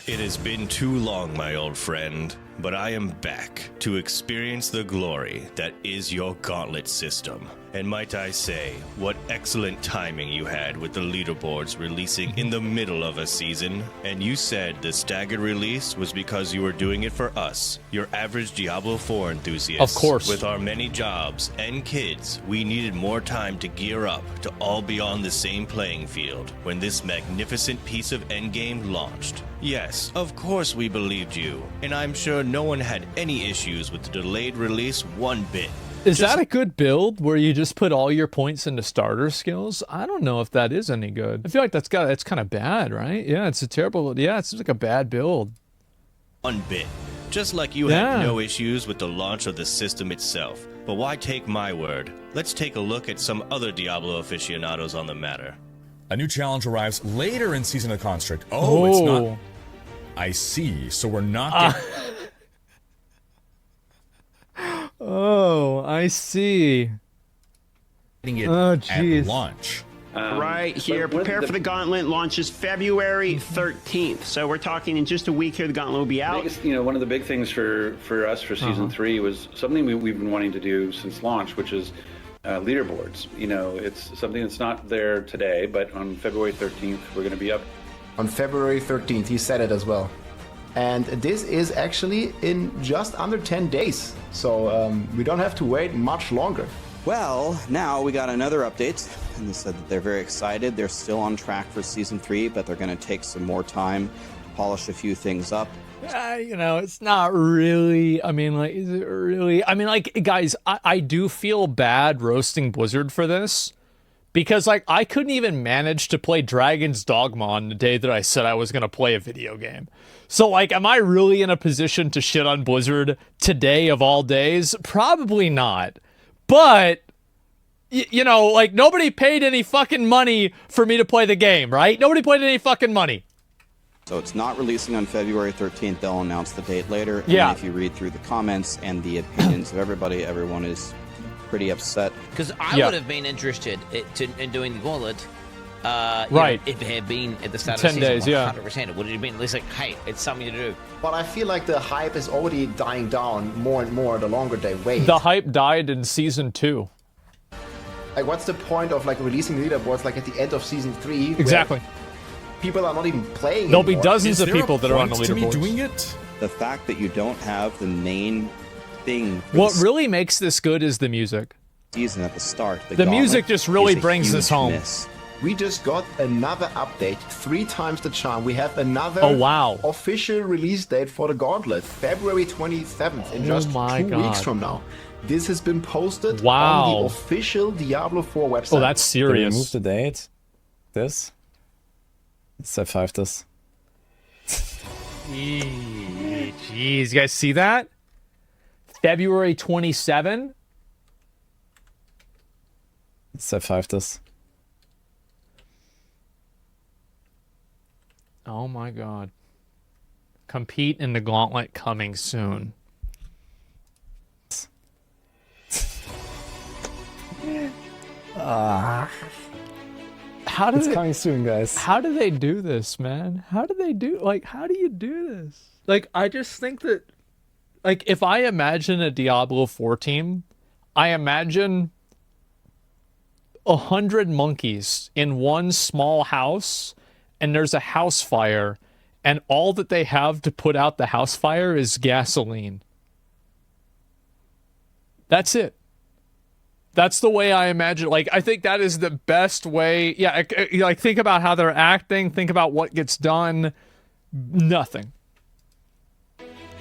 It has been too long, my old friend, but I am back to experience the glory that is your gauntlet system. And might I say, what excellent timing you had with the leaderboards releasing in the middle of a season. And you said the staggered release was because you were doing it for us, your average Diablo 4 enthusiasts. Of course. With our many jobs and kids, we needed more time to gear up to all be on the same playing field when this magnificent piece of endgame launched. Yes, of course we believed you, and I'm sure no one had any issues with the delayed release one bit. Is that a good build where you just put all your points into starter skills? I don't know if that is any good. I feel like that's kind of bad, right? Yeah, it's a terrible. Yeah, it seems like a bad build. One bit. Just like you had no issues with the launch of the system itself. But why take my word? Let's take a look at some other Diablo aficionados on the matter. A new challenge arrives later in Season of Construct. Oh, it's not. I see. So we're not. Oh, I see. At launch. Right here, prepare for the Gauntlet launches February 13th. So we're talking in just a week here, the Gauntlet will be out. Biggest, one of the big things for us for Season 3 was something we've been wanting to do since launch, which is leaderboards. It's something that's not there today, but on February 13th, we're going to be up. On February 13th, he said it as well. And this is actually in just under 10 days. So we don't have to wait much longer. Well, now we got another update, and they said that they're very excited. They're still on track for Season 3, but they're going to take some more time to polish a few things up. It's not really, is it really? Guys, I do feel bad roasting Blizzard for this. Because, I couldn't even manage to play Dragon's Dogma on the day that I said I was going to play a video game. So, am I really in a position to shit on Blizzard today of all days? Probably not. But, nobody paid any fucking money for me to play the game, right? Nobody paid any fucking money. So it's not releasing on February 13th. They'll announce the date later. Yeah. And if you read through the comments and the opinions of everybody, everyone is pretty upset. Because I would have been interested in doing the Gauntlet. Right. If it had been at the start 10 of the season, days, yeah. 100%. It would have been at least hey, it's something to do. But I feel like the hype is already dying down more and more the longer they wait. The hype died in Season 2. What's the point of releasing leaderboards at the end of Season 3? Exactly. People are not even playing There'll be anymore. dozens of people that are on the to me leaderboards. doing it? The fact that you don't have the main thing. What really makes this good is the music. Season at the start. The music just really brings this home. Miss. We just got another update, 3 times the charm. We have another official release date for the Gauntlet, February 27th, in just 2 weeks from now. This has been posted on the official Diablo 4 website. Oh, that's serious. Move the date. This. Let's F5 this. Jeez, you guys see that? February 27? Let's F5 this. Oh my god. Compete in the Gauntlet coming soon. It's coming soon, guys. How do they do this, man? How do you do this? I just think that, if I imagine a Diablo 4 team, I imagine 100 monkeys in one small house, and there's a house fire, and all that they have to put out the house fire is gasoline. That's it. That's the way I imagine. I think that is the best way. Yeah, think about how they're acting. Think about what gets done. Nothing.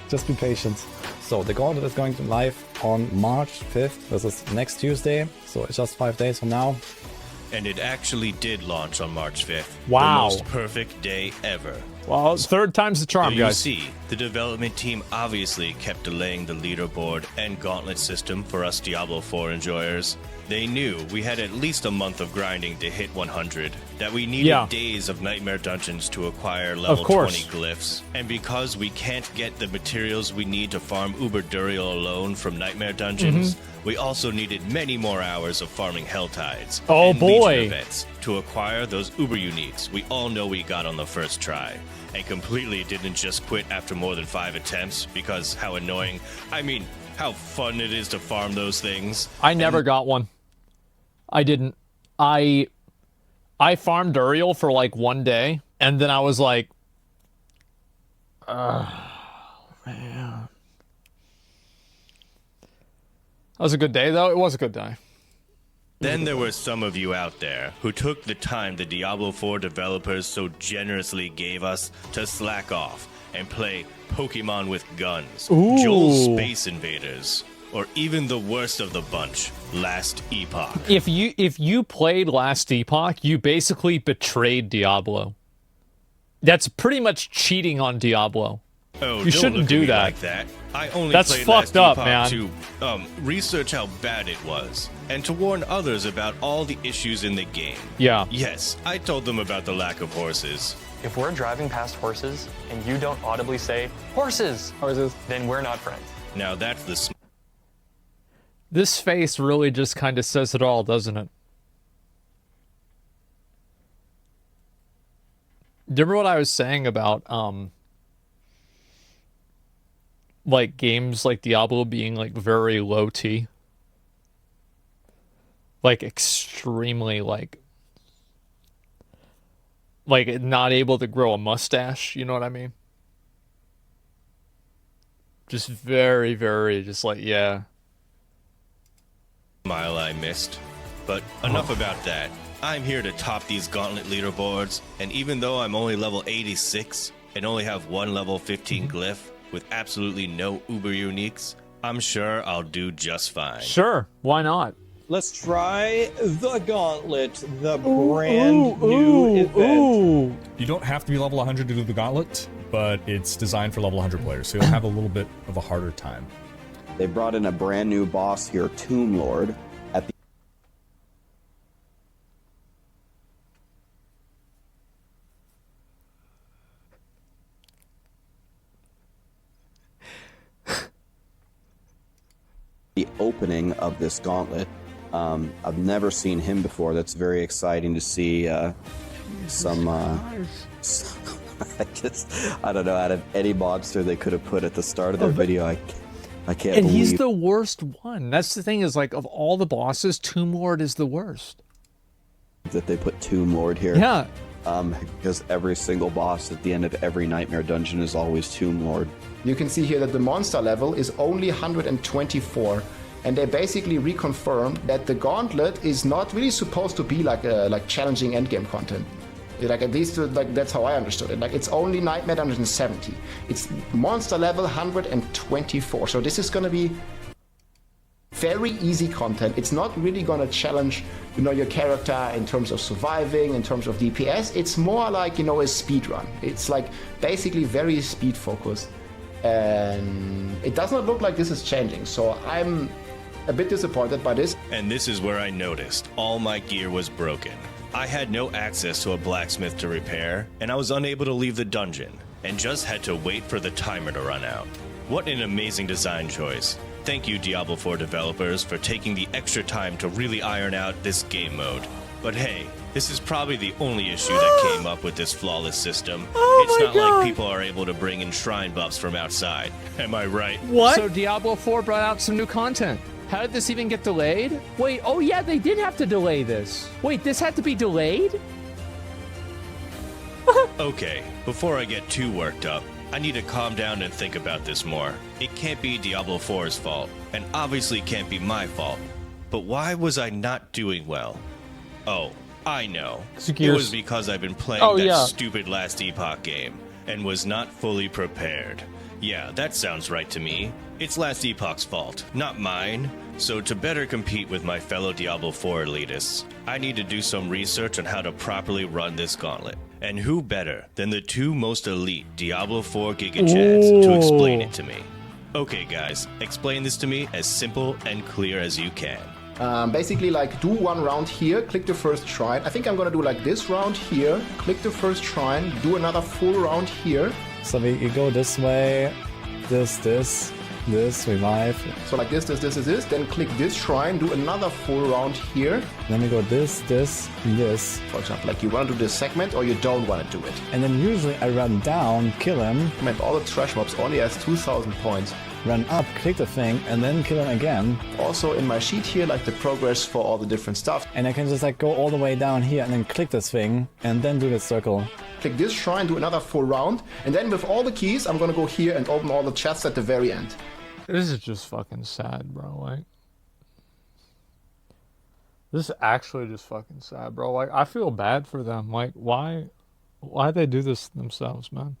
Just be patient. So the Gauntlet is going to live on March 5th. This is next Tuesday. So it's just 5 days from now. And it actually did launch on March 5th. Wow. The most perfect day ever. Well, it's third time's the charm, You guys. see, the development team obviously kept delaying the leaderboard and gauntlet system for us Diablo 4 enjoyers. They knew we had at least a month of grinding to hit 100, that we needed days of nightmare dungeons to acquire level 20 glyphs, and because we can't get the materials we need to farm Uber Duriel alone from nightmare dungeons, we also needed many more hours of farming Helltides and Legion events to acquire those uber uniques we all know we got on the first try, and completely didn't just quit after more than 5 attempts because how annoying, I mean, how fun it is to farm those things. I never got one. I didn't. I farmed Uriel for like 1 day, and then I was like, man. That was a good day, though. It was a good day. Then there were some of you out there who took the time the Diablo 4 developers so generously gave us to slack off and play Pokemon with guns, Ooh. Joel's Space Invaders, or even the worst of the bunch, Last Epoch. If you played Last Epoch, you basically betrayed Diablo. That's pretty much cheating on Diablo. Oh, you shouldn't do that. Like that. I only That's played fucked Last up, Epoch man. to research how bad it was and to warn others about all the issues in the game. Yeah. Yes, I told them about the lack of horses. If we're driving past horses and you don't audibly say, horses, then we're not friends. Now that's the This face really just kind of says it all, doesn't it? Do you remember what I was saying about, like, games like Diablo being, like, very low T? Like, extremely, like, not able to grow a mustache, you know what I mean? Just very, very, just like, yeah. Mile I missed. But enough about that. I'm here to top these gauntlet leaderboards, and even though I'm only level 86 and only have one level 15 glyph with absolutely no uber uniques, I'm sure I'll do just fine. Sure, why not? Let's try the Gauntlet, the brand new event. You don't have to be level 100 to do the Gauntlet, but it's designed for level 100 players, so you'll have a little bit of a harder time. They brought in a brand new boss here, Tomb Lord, at the opening of this gauntlet. I've never seen him before. That's very exciting to see some I don't know, out of any monster they could have put at the start of their video, I can't and believe. he's the worst one. That's the thing, is like, of all the bosses, Tomb Lord is the worst. That they put Tomb Lord here. Yeah. Because every single boss at the end of every Nightmare dungeon is always Tomb Lord. You can see here that the monster level is only 124, and they basically reconfirmed that the gauntlet is not really supposed to be like challenging endgame content. Like, at least, like, that's how I understood it. Like, it's only Nightmare Dungeon 70. It's monster level 124. So this is gonna be very easy content. It's not really gonna challenge, your character in terms of surviving, in terms of DPS. It's more like, a speed run. It's like basically very speed focused. And it does not look like this is changing. So I'm a bit disappointed by this. And this is where I noticed all my gear was broken. I had no access to a blacksmith to repair, and I was unable to leave the dungeon, and just had to wait for the timer to run out. What an amazing design choice. Thank you, Diablo 4 developers, for taking the extra time to really iron out this game mode. But hey, this is probably the only issue that came up with this flawless system. It's not like people are able to bring in shrine buffs from outside. Am I right? What? So Diablo 4 brought out some new content. How did this even get delayed? Wait, oh yeah, they did have to delay this. Wait, this had to be delayed? Okay, before I get too worked up, I need to calm down and think about this more. It can't be Diablo 4's fault, and obviously can't be my fault. But why was I not doing well? Oh, I know. It was because I've been playing that stupid Last Epoch game, and was not fully prepared. Yeah, that sounds right to me. It's Last Epoch's fault, not mine. So to better compete with my fellow Diablo 4 elitists, I need to do some research on how to properly run this gauntlet. And who better than the two most elite Diablo 4 gigachads to explain it to me? Okay guys, explain this to me as simple and clear as you can. Basically, like, do one round here, click the first shrine. I think I'm gonna do like this round here, click the first shrine, do another full round here. So we go this way, this, this, revive. So like this, then click this shrine, do another full round here. Then we go this, this, this. For example, like you want to do this segment or you don't want to do it. And then usually I run down, kill him. And all the trash mobs only has 2,000 points. Run up, click the thing, and then kill him again. Also in my sheet here, like the progress for all the different stuff. And I can just like go all the way down here and then click this thing, and then do the circle. Click this shrine, do another full round, and then with all the keys, I'm gonna go here and open all the chests at the very end. This is just fucking sad, bro. Like, this is actually just fucking sad, bro. Like, I feel bad for them. Like, why they do this to themselves, man?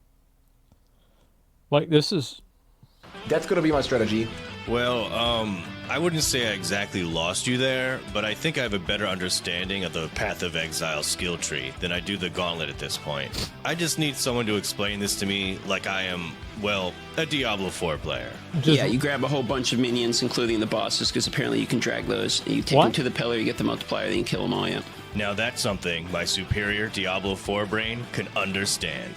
Like, this is... That's gonna be my strategy. Well, I wouldn't say I exactly lost you there, but I think I have a better understanding of the Path of Exile skill tree than I do the Gauntlet at this point. I just need someone to explain this to me like I am, well, a Diablo 4 player. Yeah, you grab a whole bunch of minions, including the bosses, because apparently you can drag those. You take them to the pillar, you get the multiplier, then you kill them all, yeah. Now that's something my superior Diablo 4 brain can understand.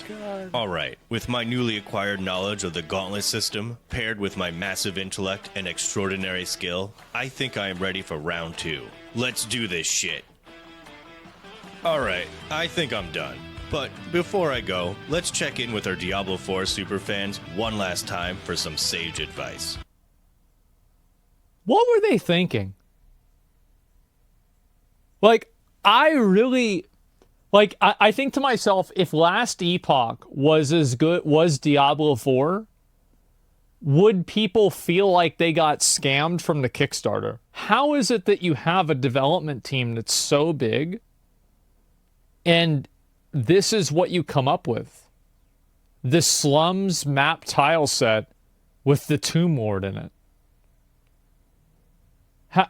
Alright, with my newly acquired knowledge of the Gauntlet system, paired with my massive intellect and extraordinary skill, I think I am ready for round 2. Let's do this shit. Alright, I think I'm done. But before I go, let's check in with our Diablo 4 superfans one last time for some sage advice. What were they thinking? Like, I really... Like, I think to myself, if Last Epoch was as good, was Diablo 4, would people feel like they got scammed from the Kickstarter? How is it that you have a development team that's so big, and this is what you come up with? The Slums map tile set with the Tomb Lord in it.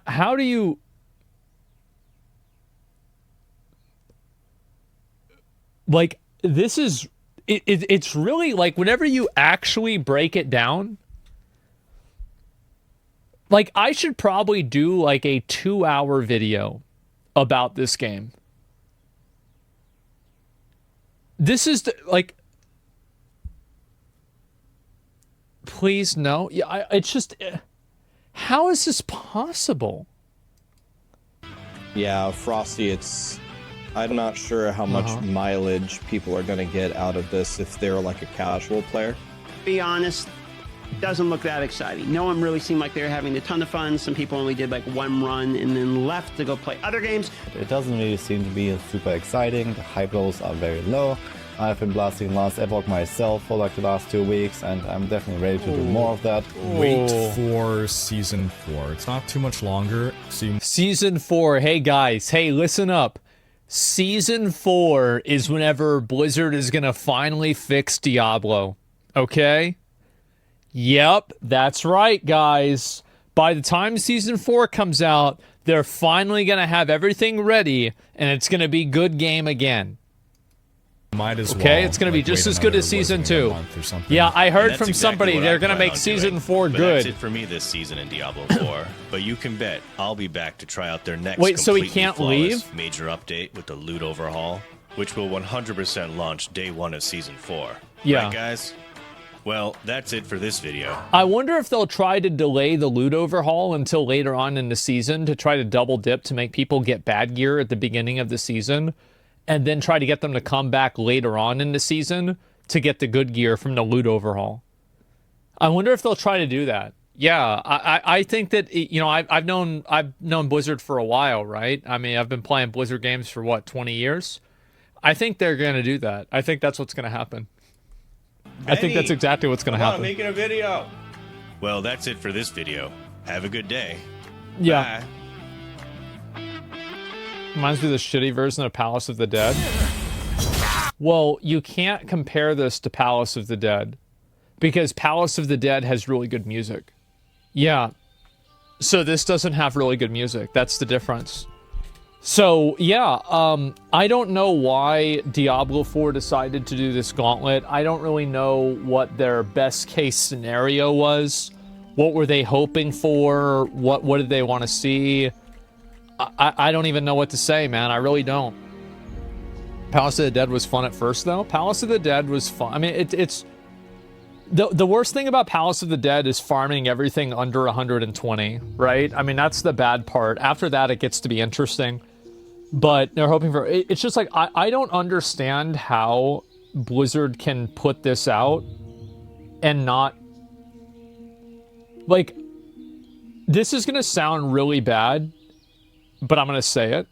How do you... Like, this is... It's really, like, whenever you actually break it down... Like, I should probably do, like, a 2-hour video about this game. This is, like... Please, no. Yeah, it's just... How is this possible? Yeah, Frosty, I'm not sure how much mileage people are going to get out of this if they're like a casual player. Be honest, doesn't look that exciting. No one really seemed like they were having a ton of fun. Some people only did like one run and then left to go play other games. It doesn't really seem to be super exciting. The hype levels are very low. I've been blasting Last Epoch myself for like the last 2 weeks, and I'm definitely ready to do more of that. Wait for Season 4. It's not too much longer. Season 4. Hey guys, hey, listen up. Season 4 is whenever Blizzard is going to finally fix Diablo. Okay? Yep, that's right, guys. By the time Season 4 comes out, they're finally going to have everything ready, and it's going to be good game again. Might as well. Okay, it's going to be just as good as Season 2. Yeah, I heard from somebody they're going to make Season 4 but good. That's it for me this season in Diablo 4. But you can bet I'll be back to try out their next Wait, so he completely can't flawless leave? major update with the loot overhaul, which will 100% launch day 1 of Season 4. Yeah. Right, guys? Well, that's it for this video. I wonder if they'll try to delay the loot overhaul until later on in the season to try to double dip to make people get bad gear at the beginning of the season, and then try to get them to come back later on in the season to get the good gear from the loot overhaul. I wonder if they'll try to do that. Yeah, I think that, you know, I've known Blizzard for a while, right? I mean, I've been playing Blizzard games for, what, 20 years? I think they're going to do that. I think that's what's going to happen. I think that's exactly what's going to happen. I'm making a video. Well, that's it for this video. Have a good day. Yeah. Bye. Reminds me of the shitty version of Palace of the Dead. Well, you can't compare this to Palace of the Dead because Palace of the Dead has really good music. Yeah. So this doesn't have really good music. That's the difference. So, yeah, I don't know why Diablo 4 decided to do this gauntlet. I don't really know what their best case scenario was. What were they hoping for? What did they want to see? I don't even know what to say, man. I really don't. Palace of the Dead was fun at first, though. Palace of the Dead was fun. I mean, it's The worst thing about Palace of the Dead is farming everything under 120, right? I mean, that's the bad part. After that, it gets to be interesting. But they're hoping for... It's just like, I don't understand how Blizzard can put this out and not... Like, this is going to sound really bad, but I'm going to say it.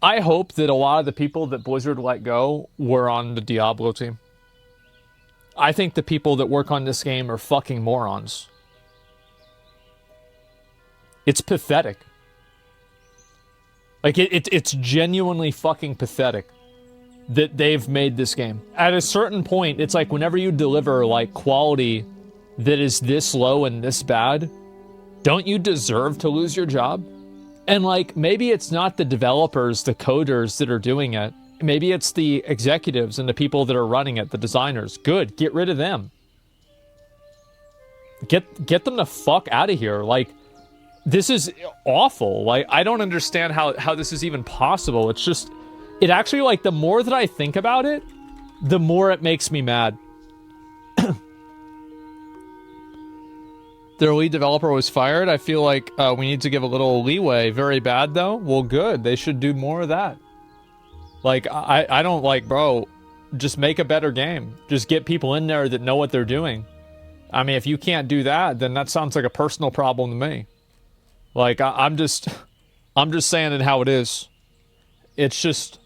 I hope that a lot of the people that Blizzard let go were on the Diablo team. I think the people that work on this game are fucking morons. It's pathetic. Like, it's genuinely fucking pathetic that they've made this game. At a certain point, it's like whenever you deliver, like, quality that is this low and this bad, don't you deserve to lose your job? And, like, maybe it's not the developers, the coders that are doing it. Maybe it's the executives and the people that are running it, the designers. Good, get rid of them. Get them the fuck out of here. Like, this is awful. Like, I don't understand how this is even possible. It's just, it actually, like, the more that I think about it, the more it makes me mad. Their lead developer was fired. I feel like we need to give a little leeway. Very bad, though? Well, good. They should do more of that. Like, I don't, like, bro, just make a better game. Just get people in there that know what they're doing. I mean, if you can't do that, then that sounds like a personal problem to me. Like, I'm just saying it how it is. It's just,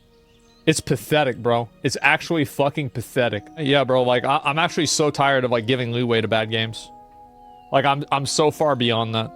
it's pathetic, bro. It's actually fucking pathetic. Yeah, bro, like, I'm actually so tired of, like, giving leeway to bad games. Like, I'm so far beyond that.